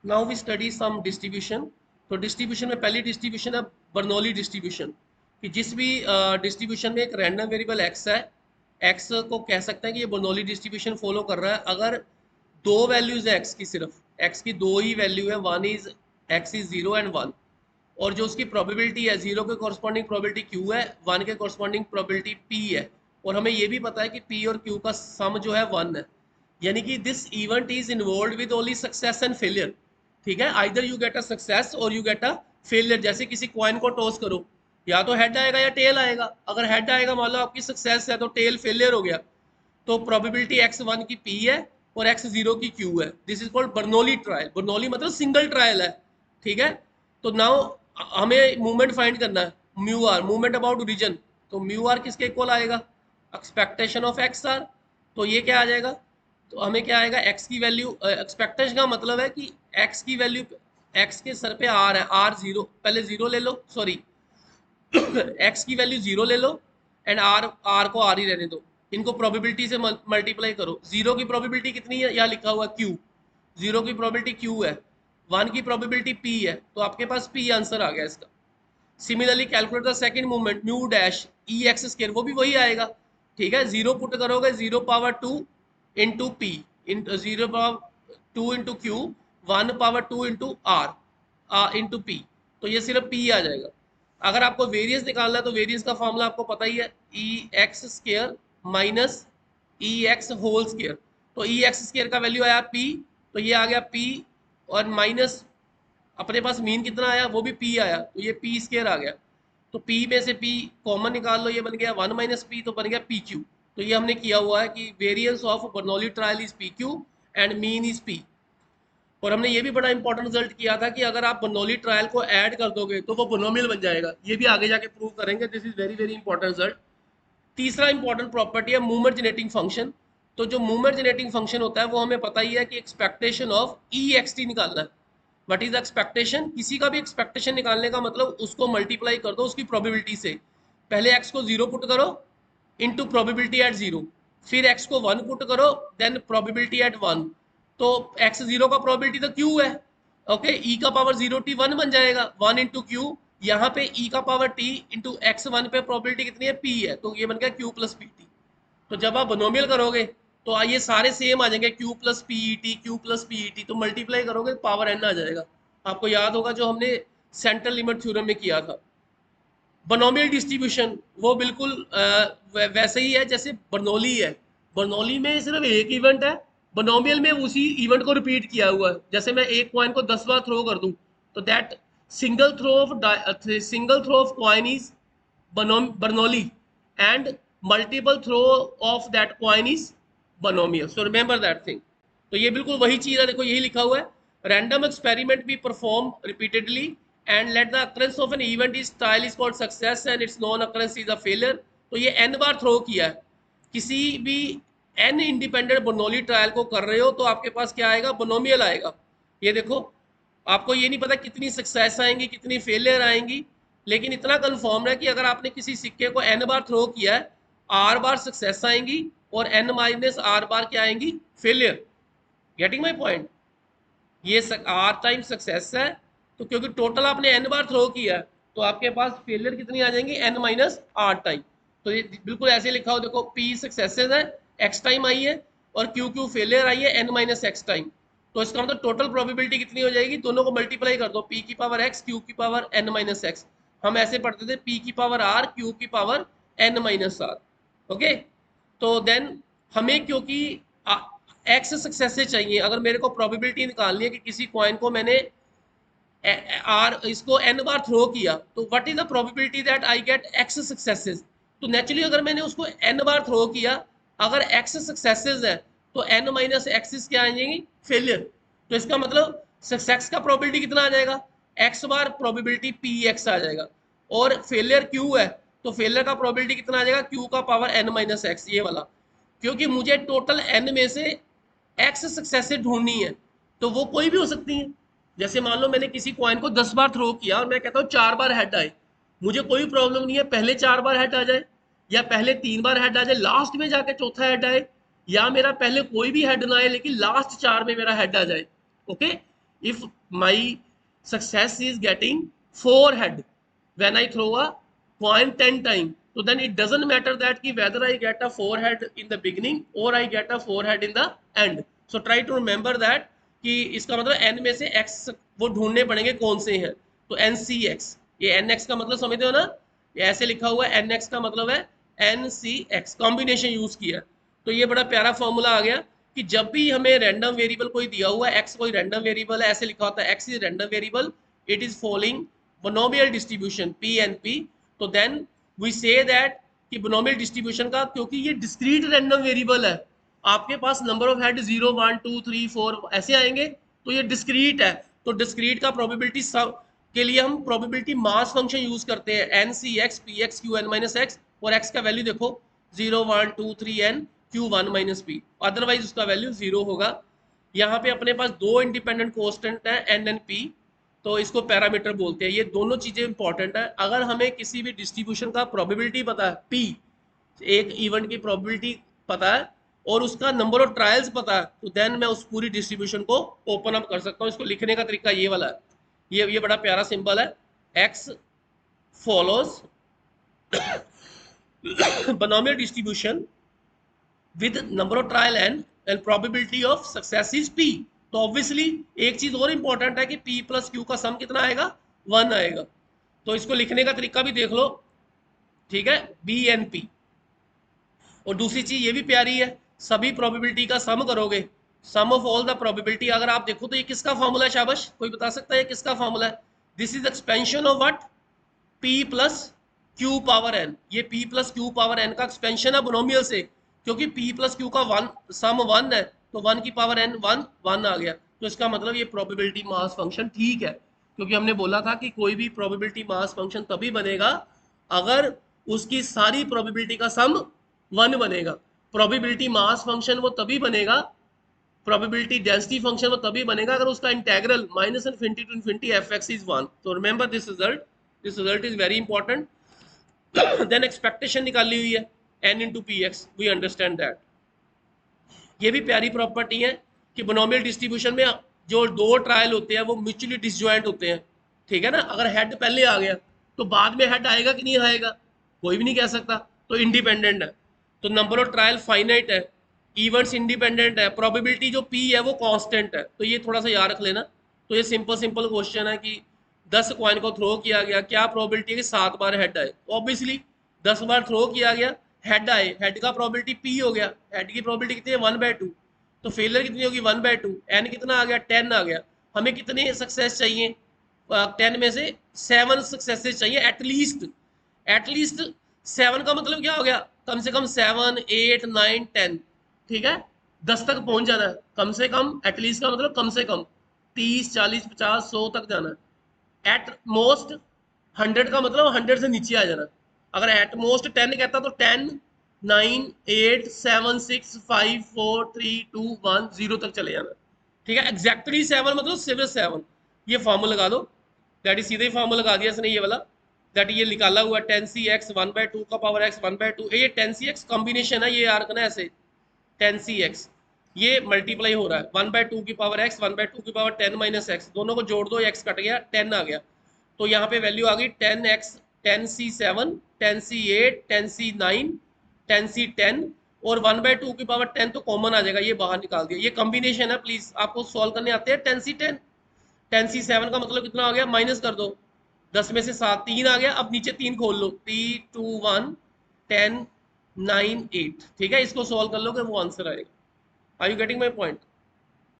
Now we study some distribution. तो distribution में पहली डिस्ट्रीब्यूशन है बर्नौली डिस्ट्रीब्यूशन, कि जिस भी डिस्ट्रीब्यूशन में एक रैंडम वेरिएबल एक्स है, एक्स को कह सकते हैं कि ये बर्नौली डिस्ट्रीब्यूशन फॉलो कर रहा है अगर दो वैल्यूज है एक्स की, सिर्फ एक्स की दो ही वैल्यू है, one is x is zero and one, और जो उसकी प्रोबेबिलिटी है जीरो के कॉरस्पॉन्डिंग प्रोबेबिलिटी क्यू है, वन के कॉरस्पॉन्डिंग प्रोबेबिलिटी पी है, और हमें ये भी पता है कि पी और क्यू का सम जो है वन है, यानी कि this event is involve with only success and failure. ठीक है, either you get a success और यू गेट अ फेलियर। जैसे किसी कॉइन को टॉस करो, या तो हेड आएगा या टेल आएगा। अगर हेड आएगा मान लो आपकी सक्सेस है, तो टेल फेलियर हो गया, तो प्रोबेबिलिटी एक्स वन की पी है और एक्स जीरो की क्यू है। This is called Bernoulli trial. Bernoulli मतलब सिंगल ट्रायल है। ठीक है, तो नाउ हमें मूवमेंट फाइंड करना है, mu r, movement about origin. तो म्यू आर किसके इक्वल आएगा? Expectation of x r. तो ये क्या आ जाएगा? तो हमें क्या आएगा, एक्स की वैल्यू, एक्सपेक्टेशन का मतलब है कि एक्स की वैल्यू, एक्स के सर पे आर है, आर जीरो, पहले जीरो ले लो, सॉरी एक्स की वैल्यू जीरो ले लो एंड आर, आर को आर ही रहने दो, इनको प्रोबेबिलिटी से मल्टीप्लाई करो। जीरो की प्रोबेबिलिटी कितनी है, यहाँ लिखा हुआ क्यू, जीरो की प्रोबेबिलिटी क्यू है, वन की प्रोबेबिलिटी पी है, तो आपके पास पी आंसर आ गया इसका। Similarly calculate the second movement mu dash e x square, वो भी वही आएगा। ठीक है, जीरो पुट करोगे, zero power two into p, इन zero power two into q, one power two into r into p, तो ये सिर्फ पी आ जाएगा। अगर आपको वेरियंस निकालना है तो वेरियंस का फॉर्मूला आपको पता ही है, ई एक्स स्क्वायर माइनस ई एक्स होल स्क्वायर। तो ई एक्स स्क्वायर का वैल्यू आया पी, तो ये आ गया पी, और माइनस अपने पास मीन कितना आया, वो भी पी आया, तो ये पी स्क्वायर आ गया। तो पी में से पी कॉमन निकाल लो, ये बन गया वन माइनस पी, तो बन गया पी क्यू। तो ये हमने किया हुआ है कि variance of Bernoulli trial is P Q and mean is P. और हमने ये भी बड़ा इंपॉर्टेंट रिजल्ट किया था कि अगर आप बर्नौली ट्रायल को ऐड कर दोगे तो वो बोनोमियल बन जाएगा। ये भी आगे जाके प्रूव करेंगे। This is very very important result. तीसरा इंपॉर्टेंट प्रॉपर्टी है मूवमेंट जनरेटिंग फंक्शन। तो जो मूवमेंट जनरेटिंग फंक्शन होता है वो हमें पता ही है कि expectation of E x T निकालना है। What is expectation? किसी का भी एक्सपेक्टेशन निकालने का मतलब उसको मल्टीप्लाई कर दो उसकी प्रोबेबिलिटी से। पहले एक्स को जीरो पुट करो इनटू प्रोबेबिलिटी एट जीरो, फिर एक्स को वन पुट करो, देन प्रोबेबिलिटी एट वन। तो एक्स जीरो का प्रोबेबिलिटी तो क्यू है, ओके, ई का पावर जीरो टी वन बन जाएगा, वन इंटू क्यू। यहाँ पे ई का power T into x one पे प्रोबेबिलिटी कितनी है, पी है, तो ये बन गया क्यू प्लस पी टी। तो जब आप बनोमियल करोगे तो ये सारे सेम आ जाएंगे, Q plus PE T, Q plus PE T, तो मल्टीप्लाई करोगे पावर एन आ जाएगा। आपको याद होगा जो हमने सेंट्रल लिमिट थ्योरम में किया था। बनोमियल डिस्ट्रीब्यूशन वो बिल्कुल वैसे ही है जैसे बर्नौली है। बर्नौली में सिर्फ एक इवेंट है, बनोमियल में उसी इवेंट को रिपीट किया हुआ है। जैसे मैं एक कॉइन को 10 बार थ्रो कर दूं, तो that single throw of coin is Bernoulli, and multiple throw of that coin is binomial. So remember that thing. तो ये बिल्कुल वही चीज है, देखो यही लिखा हुआ है, random experiment be perform repeatedly and let the occurrence of an event is trial is called success and it's non occurrence is a failure. तो ये एन बार थ्रो किया है, किसी भी एन इंडिपेंडेंट बर्नौली ट्रायल को कर रहे हो तो आपके पास क्या आएगा, बनोमियल आएगा। ये देखो, आपको ये नहीं पता कितनी सक्सेस आएंगी कितनी फेलियर आएंगी, लेकिन इतना कन्फर्म है कि अगर आपने किसी सिक्के को एन बार थ्रो किया है, आर बार सक्सेस आएंगी और एन माइनस आर बार क्या आएंगी, फेलियर। Getting my point? ये आर टाइम सक्सेस है, तो क्योंकि टोटल आपने एन बार थ्रो किया है तो आपके पास फेलियर कितनी आ जाएंगी, एन माइनस आर टाइम। तो ये बिल्कुल ऐसे लिखा हो, देखो पी सक्सेसेज है, एक्स टाइम आई है, और क्यू क्यू फेलियर आई है, एन माइनस एक्स टाइम। तो इसका मतलब टोटल प्रोबेबिलिटी कितनी हो जाएगी, दोनों को मल्टीप्लाई कर दो, पी की पावर एक्स, क्यू की पावर एन माइनस एक्स। हम ऐसे पढ़ते थे, पी की पावर आर, क्यू की power n minus r. Okay, तो देन हमें क्योंकि एक्स सक्सेस से चाहिए, अगर मेरे को प्रोबेबिलिटी निकालनी है कि किसी कॉइन को मैंने आर इसको एन बार थ्रो किया, तो what is the probability that I get x successes. तो नेचुरली अगर मैंने उसको एन बार थ्रो किया, अगर एक्स सक्सेसेस है तो एन माइनस एक्सिस क्या आ जाएंगी, फेलियर। तो इसका मतलब सक्सेस का प्रोबेबिलिटी कितना आ जाएगा, एक्स बार प्रोबेबिलिटी पी एक्स आ जाएगा, और फेलियर क्यू है तो फेलियर का प्रोबेबिलिटी कितना आ जाएगा, क्यू का पावर एन माइनस एक्स, ये वाला। क्योंकि मुझे टोटल एन में से एक्स सक्सेस ढूंढनी है, तो वो कोई भी हो सकती है। जैसे मान लो मैंने किसी कॉइन को 10 बार थ्रो किया और मैं कहता हूँ 4 बार हेड आए, मुझे कोई प्रॉब्लम नहीं है पहले 4 बार हेड आ जाए, या पहले 3 बार हेड आ जाए, लास्ट में जाके चौथा हेड आए, या मेरा पहले कोई भी हेड ना आए लेकिन लास्ट 4 में मेरा हेड आ जाए। Okay, if my success is getting 4 head when I throw a coin 10 times, so then it doesn't matter that ki whether I get a 4 head in the beginning or I get a 4 head in the end. So try to remember that कि इसका मतलब n में से x वो ढूंढने पड़ेंगे कौन से हैं, तो NCX, ये NX का मतलब समझते हो ना, ये ऐसे लिखा हुआ है, NX का मतलब है NCX, कॉम्बिनेशन यूज किया। तो ये बड़ा प्यारा फॉर्मूला आ गया कि जब भी हमें रैंडम वेरिएबल कोई दिया हुआ है, x कोई रैंडम वेरिएबल है, ऐसे लिखा होता है x is random variable, it is following monomial distribution P and P, तो देन वी से दैट कि मोनोमियल डिस्ट्रीब्यूशन का, क्योंकि ये डिस्क्रीट रैंडम वेरिएबल है, आपके पास नंबर ऑफ हेड 0 1 2 3 4 ऐसे आएंगे, तो ये डिस्क्रीट है, तो डिस्क्रीट का प्रोबेबिलिटी सब के लिए हम प्रोबेबिलिटी मास फंक्शन यूज करते हैं, NCX PX QN minus x, और x का वैल्यू देखो 0 1 2 3 n Q1 minus P, otherwise उसका वैल्यू 0 होगा। यहाँ पे अपने पास दो इंडिपेंडेंट कॉन्स्टेंट है n and p, तो इसको पैरामीटर बोलते हैं। ये दोनों चीजें इंपॉर्टेंट है। अगर हमें किसी भी डिस्ट्रीब्यूशन का प्रोबेबिलिटी पता है p, एक इवेंट की प्रोबेबिलिटी पता है और उसका नंबर ऑफ ट्रायल्स पता है, तो देन मैं उस पूरी डिस्ट्रीब्यूशन को ओपन अप कर सकता हूँ। इसको लिखने का तरीका ये वाला है, ये बड़ा प्यारा सिंबल है, x follows binomial distribution with number of trial n and probability of success is p। तो ऑब्वियसली एक चीज और इंपॉर्टेंट है कि p प्लस क्यू का सम कितना आएगा, 1 आएगा। तो इसको लिखने का तरीका भी देख लो, ठीक है, बी एन पी। और दूसरी चीज ये भी प्यारी है, सभी प्रोबेबिलिटी का सम करोगे, सम ऑफ ऑल द प्रोबेबिलिटी। अगर आप देखो तो ये किसका फॉर्मूला है, शाबाश, कोई बता सकता है किसका फॉर्मूला है? This is expansion of what, p plus Q power n। ये p plus Q power n का एक्सपेंशन है मोनोमियल से, क्योंकि p प्लस क्यू का वन सम 1 है, तो 1 की पावर n 1 1 आ गया। तो इसका मतलब ये प्रोबेबिलिटी मास फंक्शन ठीक है, क्योंकि हमने बोला था कि कोई भी प्रोबेबिलिटी मास फंक्शन तभी बनेगा अगर उसकी सारी प्रोबेबिलिटी का सम 1 बनेगा। प्रोबेबिलिटी मास फंक्शन वो तभी बनेगा, प्रोबेबिलिटी डेंसिटी फंक्शन वो तभी बनेगा अगर उसका integral minus infinity to infinity f x is 1। तो remember this result is very important. Then expectation निकाली हुई है n into p x, we understand that. ये भी प्यारी प्रॉपर्टी है कि मोनोमियल डिस्ट्रीब्यूशन में जो दो ट्रायल होते हैं वो म्यूचुअली डिसजॉइंट होते हैं, ठीक है ना। अगर हेड पहले आ गया तो बाद में हेड आएगा कि नहीं आएगा, कोई भी नहीं कह सकता, तो इंडिपेंडेंट है। तो नंबर ऑफ ट्रायल फाइनाइट है, इवेंट्स इंडिपेंडेंट है, प्रोबेबिलिटी जो p है वो कांस्टेंट है। तो ये थोड़ा सा याद रख लेना। तो ये सिंपल क्वेश्चन है कि 10 कॉइन को थ्रो किया गया, क्या प्रोबेबिलिटी है कि 7 बार हेड आए? ऑब्वियसली 10 बार थ्रो किया गया, हेड आए, हेड का प्रोबेबिलिटी p हो गया, हेड की प्रोबेबिलिटी कितनी है 1/2, तो फेलियर कितनी होगी 1/2, n कितना आ गया 10 आ गया। हमें कितने सक्सेस चाहिए? 10 में से 7 सक्सेसेस चाहिए एटलीस्ट। एटलीस्ट 7 का मतलब क्या हो गया, कम से कम 7 8 9 10, ठीक है, 10 तक पहुंच जाना है कम से कम। एटलीस्ट का मतलब कम से कम 30 40 50 100 तक जाना है। एट मोस्ट 100 का मतलब 100 से नीचे आ जाना। अगर एट मोस्ट 10 कहता तो 10 9 8 7 6 5 4 3 2 1 0 तक चले जाना, ठीक है। एग्जैक्टली 7 मतलब सिर्फ 7। ये फॉर्मूला लगा दो, दैट इज सीधे ही फॉर्मूला लगा दिया इसने ये वाला, दैट ये निकाला हुआ 10cx 1/2 का पावर x 1/2। ये 10cx कॉम्बिनेशन है, ये यार ना ऐसे 10cx ये मल्टीप्लाई हो रहा है 1/2 की पावर x 1/2 की पावर 10 माइनस एक्स, दोनों को जोड़ दो, x कट गया 10 आ गया। तो यहाँ पे वैल्यू आ गई 10x 10c7 10c8 10c9 10c10 और 1/2 की पावर 10 तो कॉमन आ जाएगा, ये बाहर निकाल दिया। ये कॉम्बिनेशन है, प्लीज आपको सॉल्व करने आते हैं। 10c10 10c7 का मतलब कितना आ गया, माइनस कर दो, 10 में से 7 3 आ गया। अब नीचे 3 खोल लो, 3 2 1 10 9 8, ठीक है, इसको सॉल्व कर लो कि वो आंसर आएगा। Are you getting my point?